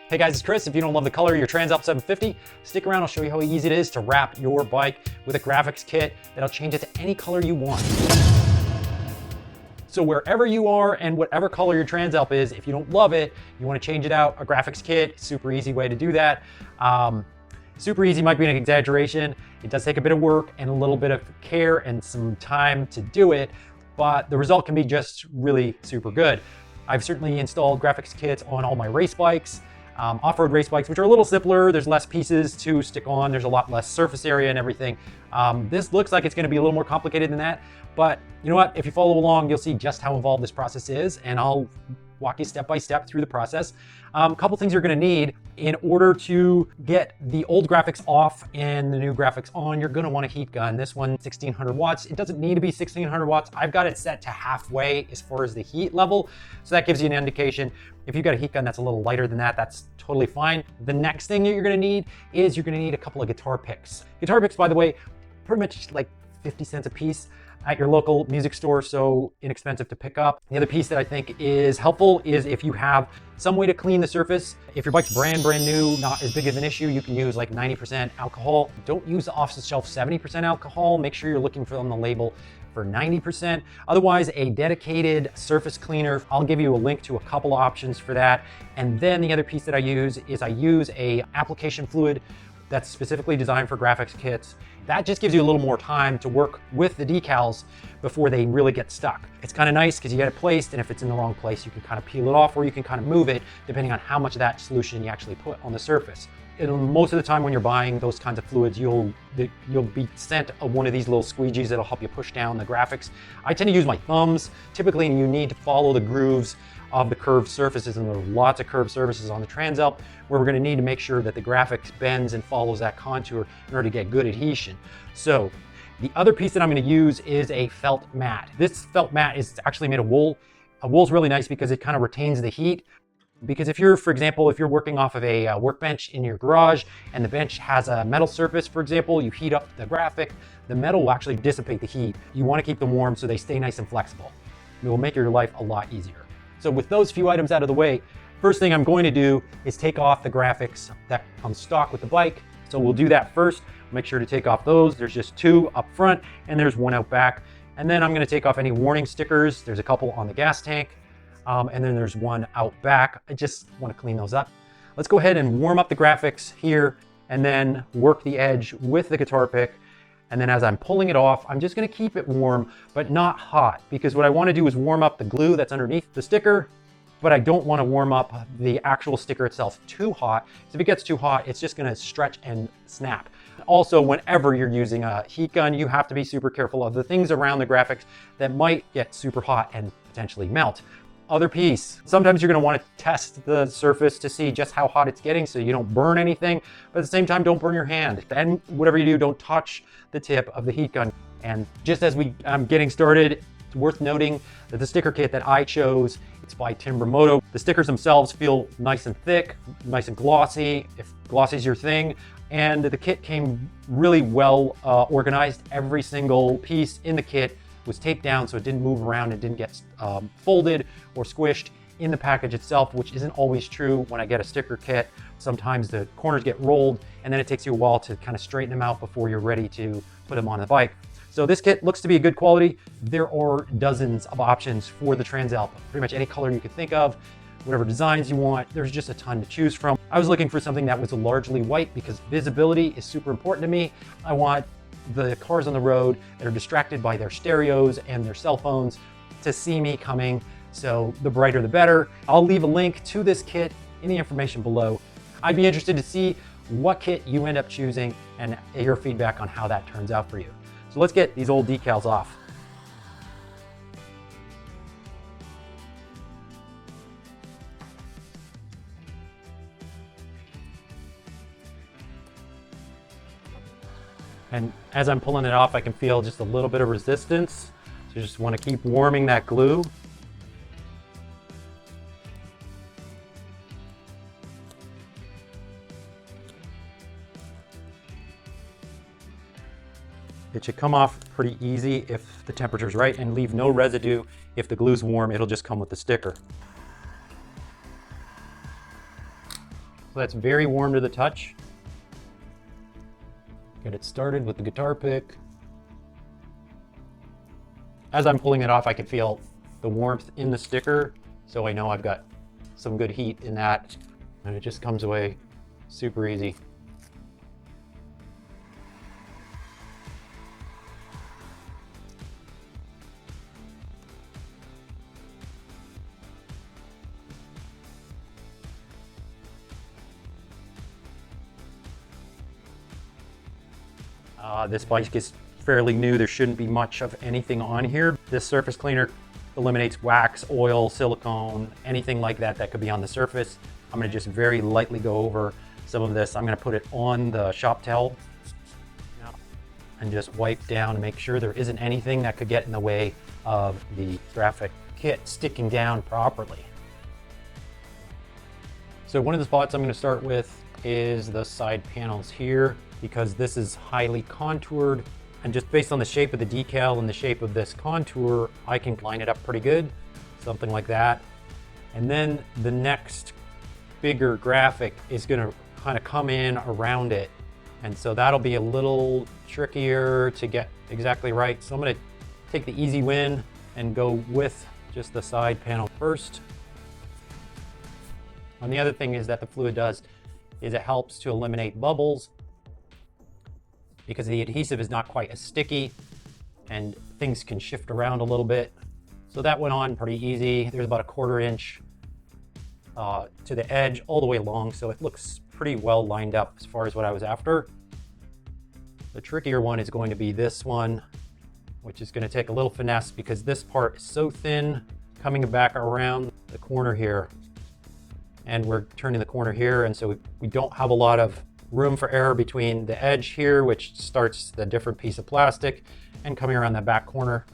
Hey guys, it's Chris. If you don't love the color of your Transalp 750, stick around. I'll show you how easy it is to wrap your bike with a graphics kit that'll change it to any color you want. So wherever you are and whatever color your Transalp is, if you don't love it, you want to change it out, a graphics kit, super easy way to do that. Super easy might be an exaggeration. It does take a bit of work and a little bit of care and some time to do it, but the result can be just really super good. I've certainly installed graphics kits on all my race bikes, off-road race bikes, which are a little simpler. There's less pieces to stick on. There's a lot less surface area and everything. This looks like it's going to be a little more complicated than that, but you know what? If you follow along, you'll see just how involved this process is, and I'll walk you step by step through the process. A couple things you're going to need in order to get the old graphics off and the new graphics on. You're going to want a heat gun. This one, 1600 watts. It doesn't need to be 1600 watts. I've got it set to halfway as far as the heat level, so that gives you an indication. If you've got a heat gun that's a little lighter than that, that's totally fine. The next thing that you're going to need is you're going to need a couple of guitar picks. Guitar picks, by the way, pretty much like 50 cents a piece at your local music store, so inexpensive to pick up. The other piece that I think is helpful is if you have some way to clean the surface. If your bike's brand new, not as big of an issue, you can use like 90% alcohol. Don't use the off-the-shelf 70% alcohol. Make sure you're looking for on the label for 90%. Otherwise, a dedicated surface cleaner. I'll give you a link to a couple options for that. And then the other piece that I use is I use a application fluid that's specifically designed for graphics kits. That just gives you a little more time to work with the decals before they really get stuck. It's kind of nice because you get it placed, and if it's in the wrong place, you can kind of peel it off, or you can kind of move it depending on how much of that solution you actually put on the surface. And most of the time when you're buying those kinds of fluids, you'll be sent one of these little squeegees that'll help you push down the graphics. I tend to use my thumbs. Typically, you need to follow the grooves of the curved surfaces, and there are lots of curved surfaces on the Transalp where we're going to need to make sure that the graphics bends and follows that contour in order to get good adhesion. So the other piece that I'm going to use is a felt mat. This felt mat is actually made of wool. Wool's really nice because it kind of retains the heat. Because if you're, for example, if you're working off of a workbench in your garage and the bench has a metal surface, for example, you heat up the graphic, the metal will actually dissipate the heat. You want to keep them warm so they stay nice and flexible. It will make your life a lot easier. So with those few items out of the way, first thing I'm going to do is take off the graphics that come stock with the bike. So we'll do that first. Make sure to take off those. There's just two up front and there's one out back. And then I'm going to take off any warning stickers. There's a couple on the gas tank. And then there's one out back. I just want to clean those up. Let's go ahead and warm up the graphics here and then work the edge with the guitar pick. And then as I'm pulling it off, I'm just going to keep it warm, but not hot, because what I want to do is warm up the glue that's underneath the sticker, but I don't want to warm up the actual sticker itself too hot. So if it gets too hot, it's just going to stretch and snap. Also, whenever you're using a heat gun, you have to be super careful of the things around the graphics that might get super hot and potentially melt. Other piece, sometimes you're going to want to test the surface to see just how hot it's getting so you don't burn anything, but at the same time, don't burn your hand. And whatever you do, don't touch the tip of the heat gun. And just as I'm getting started, it's worth noting that the sticker kit that I chose, it's by Moto. The stickers themselves feel nice and thick, nice and glossy, if glossy is your thing. And the kit came really well organized. Every single piece in the kit was taped down so it didn't move around and didn't get folded or squished in the package itself, which isn't always true when I get a sticker kit. Sometimes the corners get rolled and then it takes you a while to kind of straighten them out before you're ready to put them on the bike. So this kit looks to be a good quality. There are dozens of options for the Transalp, pretty much any color you could think of, whatever designs you want. There's just a ton to choose from. I was looking for something that was largely white because visibility is super important to me. I want the cars on the road that are distracted by their stereos and their cell phones to see me coming. So the brighter the better. I'll leave a link to this kit in the information below. I'd be interested to see what kit you end up choosing and your feedback on how that turns out for you. So let's get these old decals off. And as I'm pulling it off, I can feel just a little bit of resistance. So you just want to keep warming that glue. It should come off pretty easy if the temperature's right, and leave no residue. If the glue's warm, it'll just come with the sticker. So that's very warm to the touch. Get it started with the guitar pick. As I'm pulling it off, I can feel the warmth in the sticker, so I know I've got some good heat in that, and it just comes away super easy. This bike is fairly new. There shouldn't be much of anything on here. This surface cleaner eliminates wax, oil, silicone, anything like that that could be on the surface. I'm going to just very lightly go over some of this. I'm going to put it on the shop towel and just wipe down and make sure there isn't anything that could get in the way of the graphic kit sticking down properly. So one of the spots I'm going to start with is the side panels here, because this is highly contoured, and just based on the shape of the decal and the shape of this contour, I can line it up pretty good, something like that. And then the next bigger graphic is going to kind of come in around it, and so that'll be a little trickier to get exactly right. So I'm going to take the easy win and go with just the side panel first. And the other thing is that the fluid does is it helps to eliminate bubbles, because the adhesive is not quite as sticky and things can shift around a little bit. So that went on pretty easy. There's about a 1/4 inch to the edge all the way along, so it looks pretty well lined up as far as what I was after. The trickier one is going to be this one, which is going to take a little finesse, because this part is so thin coming back around the corner here, and we're turning the corner here, and so we don't have a lot of room for error between the edge here, which starts the different piece of plastic, and coming around that back corner.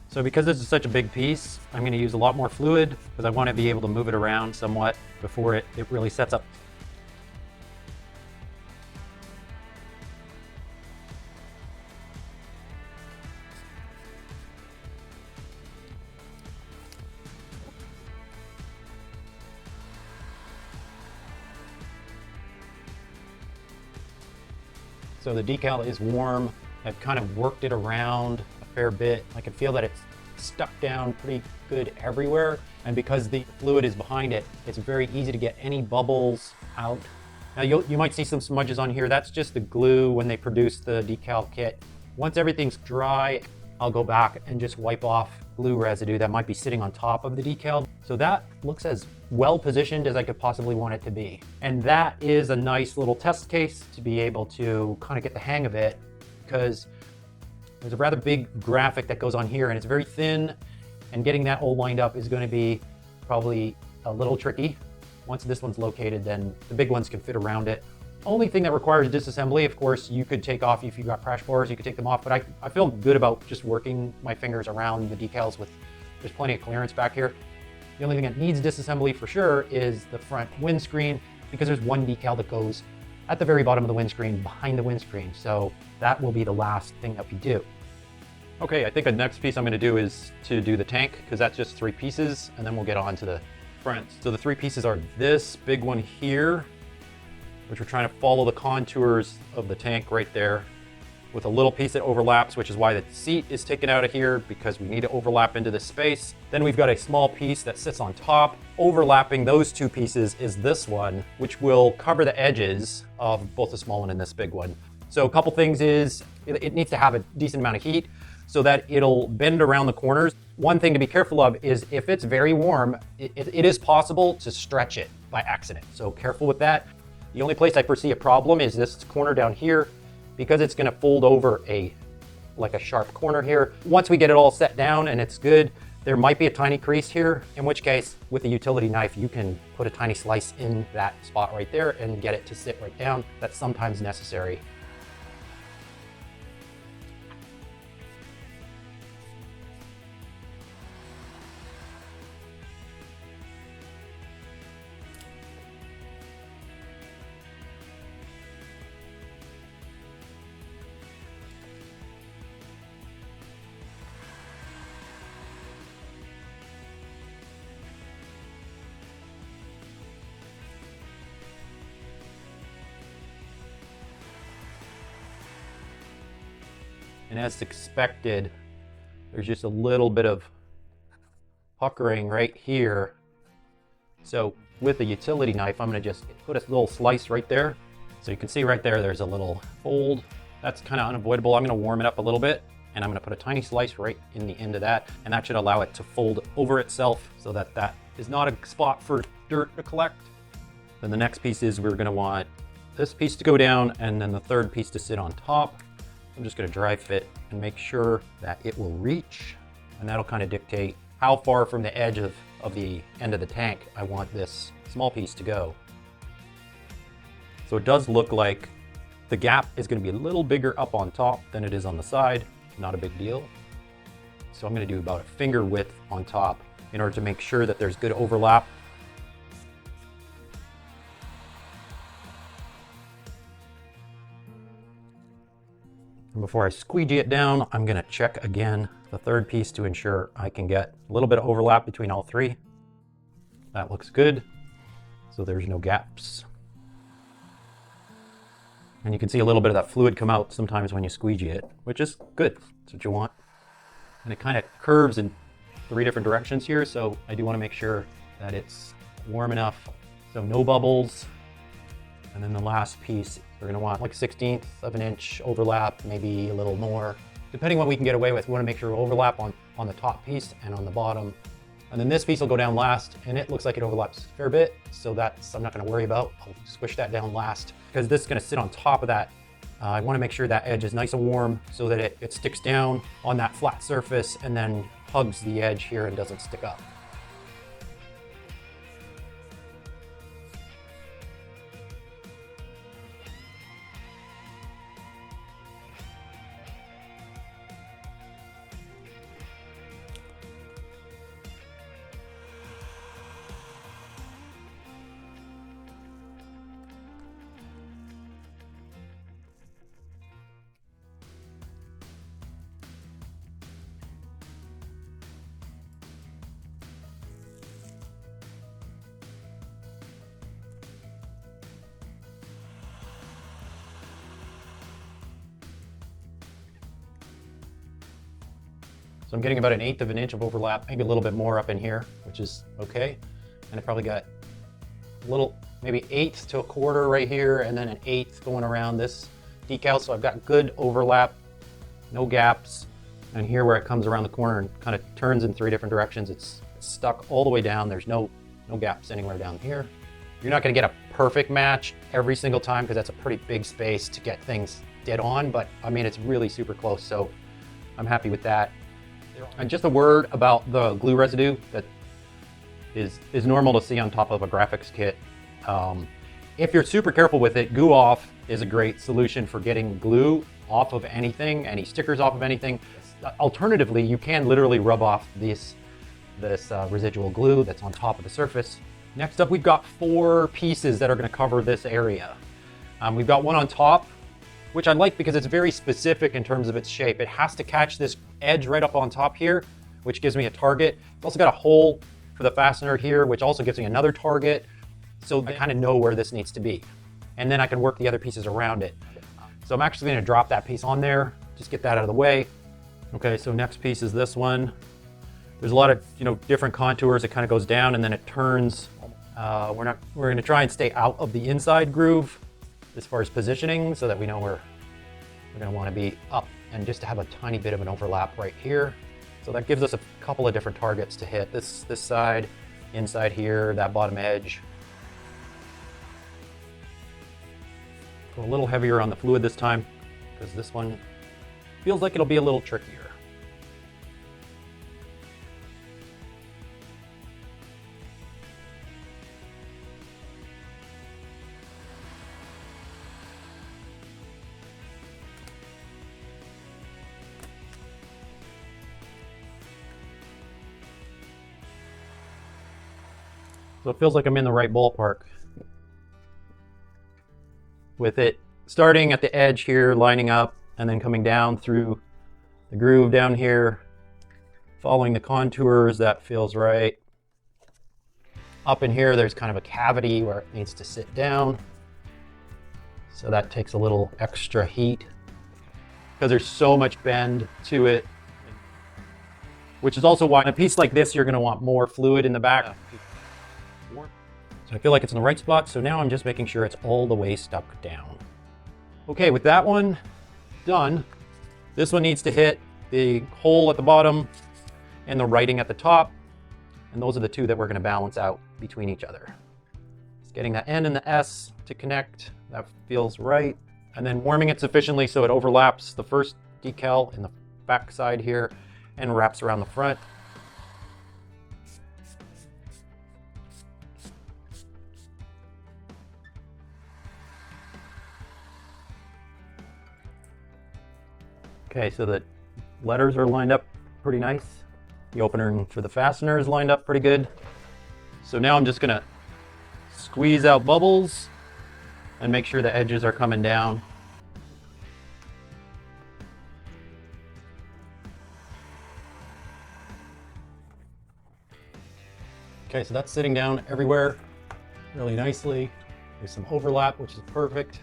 So because this is such a big piece, I'm going to use a lot more fluid, because I want to be able to move it around somewhat before it really sets up. So the decal is warm. I've kind of worked it around a fair bit. I can feel that it's stuck down pretty good everywhere. And because the fluid is behind it, it's very easy to get any bubbles out. Now you might see some smudges on here. That's just the glue when they produce the decal kit. Once everything's dry, I'll go back and just wipe off glue residue that might be sitting on top of the decal. So that looks as well positioned as I could possibly want it to be. And that is a nice little test case to be able to kind of get the hang of it, because there's a rather big graphic that goes on here and it's very thin, and getting that all lined up is going to be probably a little tricky. Once this one's located, then the big ones can fit around it. Only thing that requires disassembly, of course, you could take off if you got crash bars, you could take them off, but I feel good about just working my fingers around the decals with, there's plenty of clearance back here. The only thing that needs disassembly for sure is the front windscreen, because there's one decal that goes at the very bottom of the windscreen, behind the windscreen. So that will be the last thing that we do. Okay, I think the next piece I'm going to do is to do the tank, because that's just 3 pieces, and then we'll get on to the front. So the 3 pieces are this big one here, which we're trying to follow the contours of the tank right there, with a little piece that overlaps, which is why the seat is taken out of here, because we need to overlap into this space. Then we've got a small piece that sits on top. Overlapping those 2 pieces is this one, which will cover the edges of both the small one and this big one. So a couple things is, it needs to have a decent amount of heat so that it'll bend around the corners. One thing to be careful of is if it's very warm, it is possible to stretch it by accident. So careful with that. The only place I foresee a problem is this corner down here, because it's going to fold over like a sharp corner here. Once we get it all set down and it's good, there might be a tiny crease here, in which case with a utility knife you can put a tiny slice in that spot right there and get it to sit right down. That's sometimes necessary. And as expected, there's just a little bit of puckering right here. So with a utility knife, I'm gonna just put a little slice right there. So you can see right there, there's a little fold. That's kind of unavoidable. I'm gonna warm it up a little bit, and I'm gonna put a tiny slice right in the end of that, and that should allow it to fold over itself so that that is not a spot for dirt to collect. Then the next piece is we're gonna want this piece to go down, and then the third piece to sit on top. I'm just gonna dry fit and make sure that it will reach, and that'll kind of dictate how far from the edge of the end of the tank I want this small piece to go. So it does look like the gap is gonna be a little bigger up on top than it is on the side. Not a big deal. So I'm gonna do about a finger width on top in order to make sure that there's good overlap. And before I squeegee it down, I'm gonna check again the third piece to ensure I can get a little bit of overlap between all three. That looks good. So there's no gaps. And you can see a little bit of that fluid come out sometimes when you squeegee it, which is good. That's what you want. And it kind of curves in 3 different directions here, so I do want to make sure that it's warm enough. So no bubbles. And then the last piece, we're going to want like 1/16 of an inch overlap, maybe a little more, depending what we can get away with. We want to make sure we overlap on the top piece and on the bottom. And then this piece will go down last, and it looks like it overlaps a fair bit, so that's I'm not going to worry about. I'll squish that down last because this is going to sit on top of that. I want to make sure that edge is nice and warm so that it sticks down on that flat surface and then hugs the edge here and doesn't stick up. So I'm getting about 1/8 of an inch of overlap, maybe a little bit more up in here, which is okay. And I probably got a little, maybe 1/8 to 1/4 right here, and then 1/8 going around this decal. So I've got good overlap, no gaps. And here where it comes around the corner and kind of turns in 3 different directions, it's stuck all the way down. There's no gaps anywhere down here. You're not gonna get a perfect match every single time because that's a pretty big space to get things dead on, but I mean, it's really super close. So I'm happy with that. And just a word about the glue residue that is normal to see on top of a graphics kit. If you're super careful with it, Goo Off is a great solution for getting glue off of anything, any stickers off of anything. Alternatively, you can literally rub off this residual glue that's on top of the surface. Next up, we've got 4 pieces that are going to cover this area. We've got one on top, which I like because it's very specific in terms of its shape. It has to catch this edge right up on top here, which gives me a target. It's also got a hole for the fastener here, which also gives me another target. So I kind of know where this needs to be. And then I can work the other pieces around it. So I'm actually going to drop that piece on there, just get that out of the way. Okay, so next piece is this one. There's a lot of different contours. It kind of goes down and then it turns. We're going to try and stay out of the inside groove as far as positioning so that we know where we're going to want to be up, and just to have a tiny bit of an overlap right here. So that gives us a couple of different targets to hit. This side, inside here, that bottom edge. Go a little heavier on the fluid this time because this one feels like it'll be a little trickier. So it feels like I'm in the right ballpark with it starting at the edge here, lining up, and then coming down through the groove down here, following the contours. That feels right. Up in here, there's kind of a cavity where it needs to sit down. So that takes a little extra heat. because there's so much bend to it, which is also why in a piece like this, you're going to want more fluid in the back. So I feel like it's in the right spot. So now I'm just making sure it's all the way stuck down. Okay, with that one done, this one needs to hit the hole at the bottom and the writing at the top. And those are the two that we're going to balance out between each other. Just getting the N and the S to connect, that feels right. And then warming it sufficiently so it overlaps the first decal in the back side here and wraps around the front. Okay, so the letters are lined up pretty nice. The opener for the fastener is lined up pretty good. So now I'm just gonna squeeze out bubbles and make sure the edges are coming down. Okay, so that's sitting down everywhere really nicely. There's some overlap, which is perfect.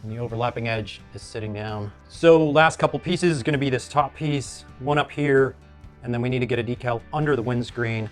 And the overlapping edge is sitting down. So last couple pieces is going to be this top piece, one up here, and then we need to get a decal under the windscreen.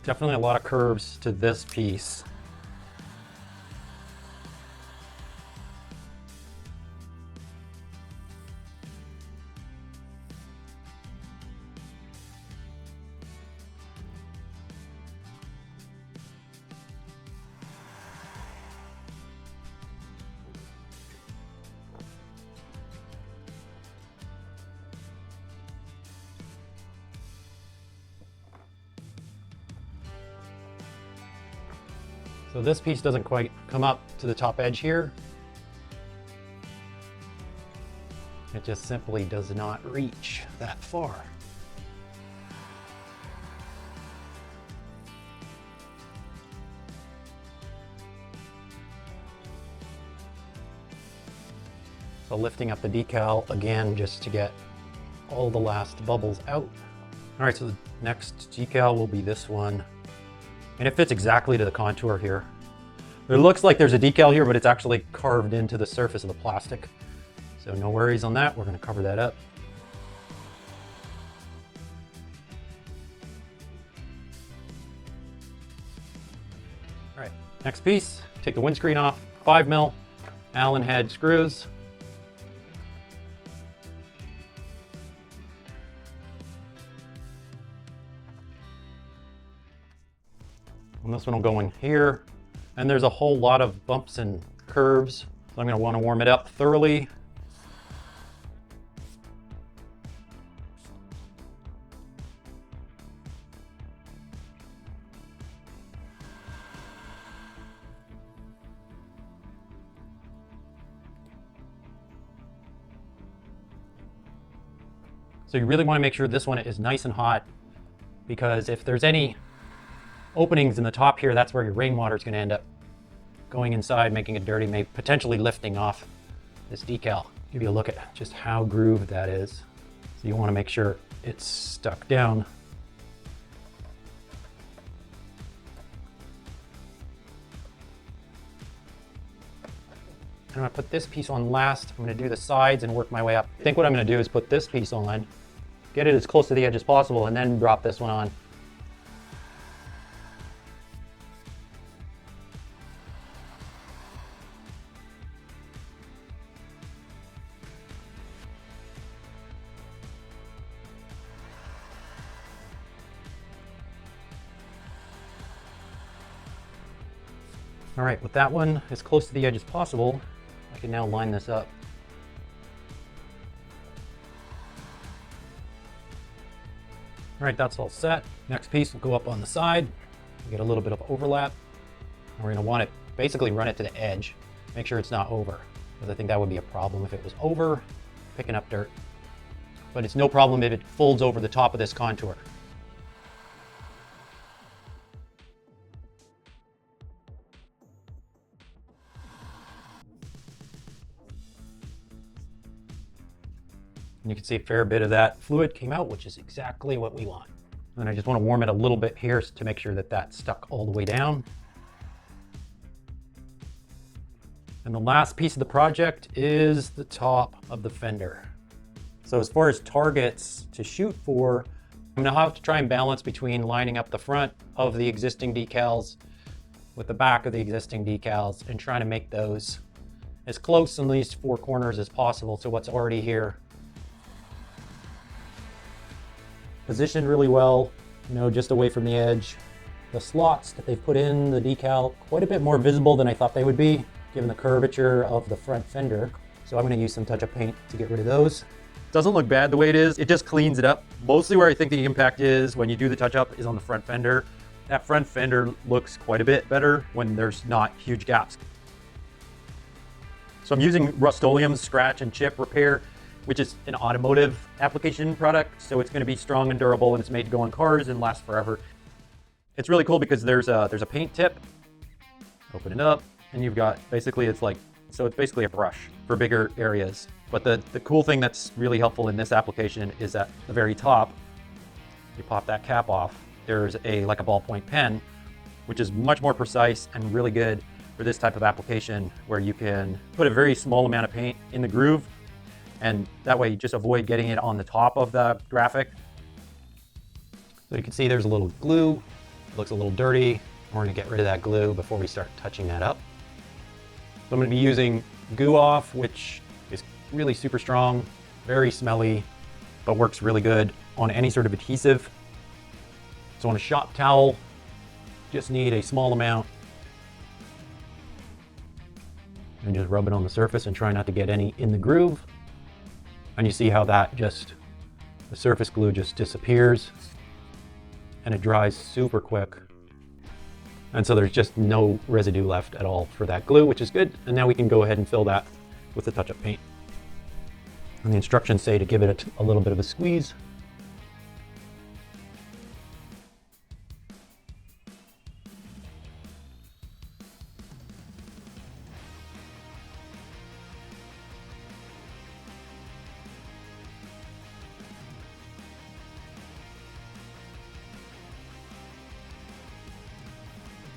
Definitely a lot of curves to this piece. So this piece doesn't quite come up to the top edge here. It just simply does not reach that far. So lifting up the decal again just to get all the last bubbles out. All right, so the next decal will be this one. And it fits exactly to the contour here. It looks like there's a decal here, but it's actually carved into the surface of the plastic. So no worries on that. We're going to cover that up. All right, next piece, take the windscreen off, 5mm Allen head screws. And this one will go in here. And there's a whole lot of bumps and curves. So I'm going to want to warm it up thoroughly. So you really want to make sure this one is nice and hot, because if there's any openings in the top here, that's where your rainwater is going to end up going inside, making it dirty, maybe potentially lifting off this decal. Give you a look at just how grooved that is. So you want to make sure it's stuck down. I'm going to put this piece on last. I'm going to do the sides and work my way up. I think what I'm going to do is put this piece on, get it as close to the edge as possible, and then drop this one on. All right, with that one as close to the edge as possible, I can now line this up. All right, that's all set. Next piece will go up on the side. We get a little bit of overlap. We're gonna want to basically run it to the edge. Make sure it's not over, because I think that would be a problem if it was over, picking up dirt. But it's no problem if it folds over the top of this contour. And you can see a fair bit of that fluid came out, which is exactly what we want. And I just want to warm it a little bit here to make sure that that's stuck all the way down. And the last piece of the project is the top of the fender. So as far as targets to shoot for, I'm gonna have to try and balance between lining up the front of the existing decals with the back of the existing decals and trying to make those as close in these four corners as possible to what's already here. Positioned really well, you know, just away from the edge. The slots that they've put in the decal, quite a bit more visible than I thought they would be, given the curvature of the front fender. So I'm gonna use some touch-up paint to get rid of those. Doesn't look bad the way it is. It just cleans it up. Mostly where I think the impact is when you do the touch-up is on the front fender. That front fender looks quite a bit better when there's not huge gaps. So I'm using Rust-Oleum scratch and chip repair, which is an automotive application product. So it's gonna be strong and durable, and it's made to go on cars and last forever. It's really cool because there's a paint tip. Open it up, and you've got, basically it's basically a brush for bigger areas. But the cool thing that's really helpful in this application is at the very top, you pop that cap off, there's like a ballpoint pen, which is much more precise and really good for this type of application, where you can put a very small amount of paint in the groove, and that way you just avoid getting it on the top of the graphic. So you can see there's a little glue. It looks a little dirty. We're gonna get rid of that glue before we start touching that up. So I'm gonna be using Goo Off, which is really super strong, very smelly, but works really good on any sort of adhesive. So on a shop towel, just need a small amount. And just rub it on the surface and try not to get any in the groove. And you see how that the surface glue just disappears, and it dries super quick. And so there's just no residue left at all for that glue, which is good. And now we can go ahead and fill that with the touch-up paint. And the instructions say to give it a little bit of a squeeze.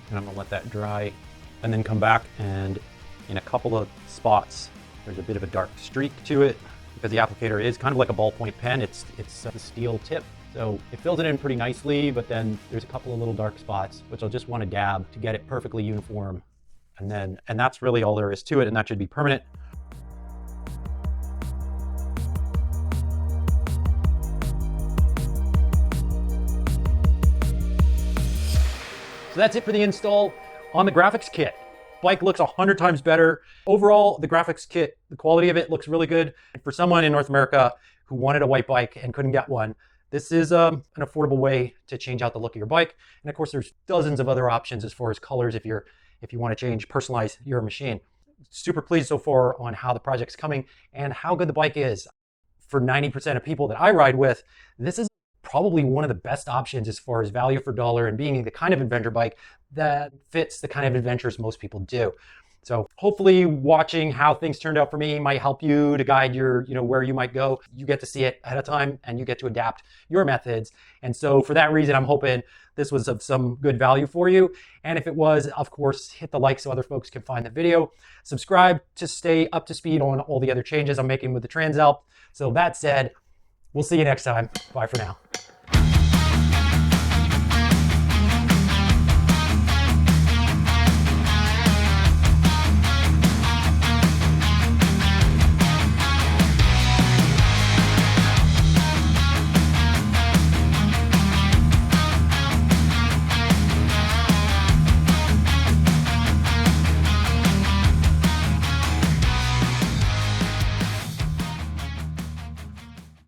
And I'm gonna let that dry and then come back, and in a couple of spots, there's a bit of a dark streak to it because the applicator is kind of like a ballpoint pen. It's a steel tip. So it fills it in pretty nicely, but then there's a couple of little dark spots, which I'll just want to dab to get it perfectly uniform. And that's really all there is to it, and that should be permanent. So that's it for the install on the graphics kit. Bike looks 100 times better. Overall, the graphics kit, the quality of it looks really good. And for someone in North America who wanted a white bike and couldn't get one, this is an affordable way to change out the look of your bike. And of course, there's dozens of other options as far as colors if you want to personalize your machine. Super pleased so far on how the project's coming and how good the bike is. For 90% of people that I ride with, this is probably one of the best options as far as value for dollar and being the kind of adventure bike that fits the kind of adventures most people do. So hopefully watching how things turned out for me might help you to guide your, where you might go. You get to see it ahead of time and you get to adapt your methods. And so for that reason, I'm hoping this was of some good value for you. And if it was, of course, hit the like so other folks can find the video. Subscribe to stay up to speed on all the other changes I'm making with the Transalp. So that said, we'll see you next time. Bye for now.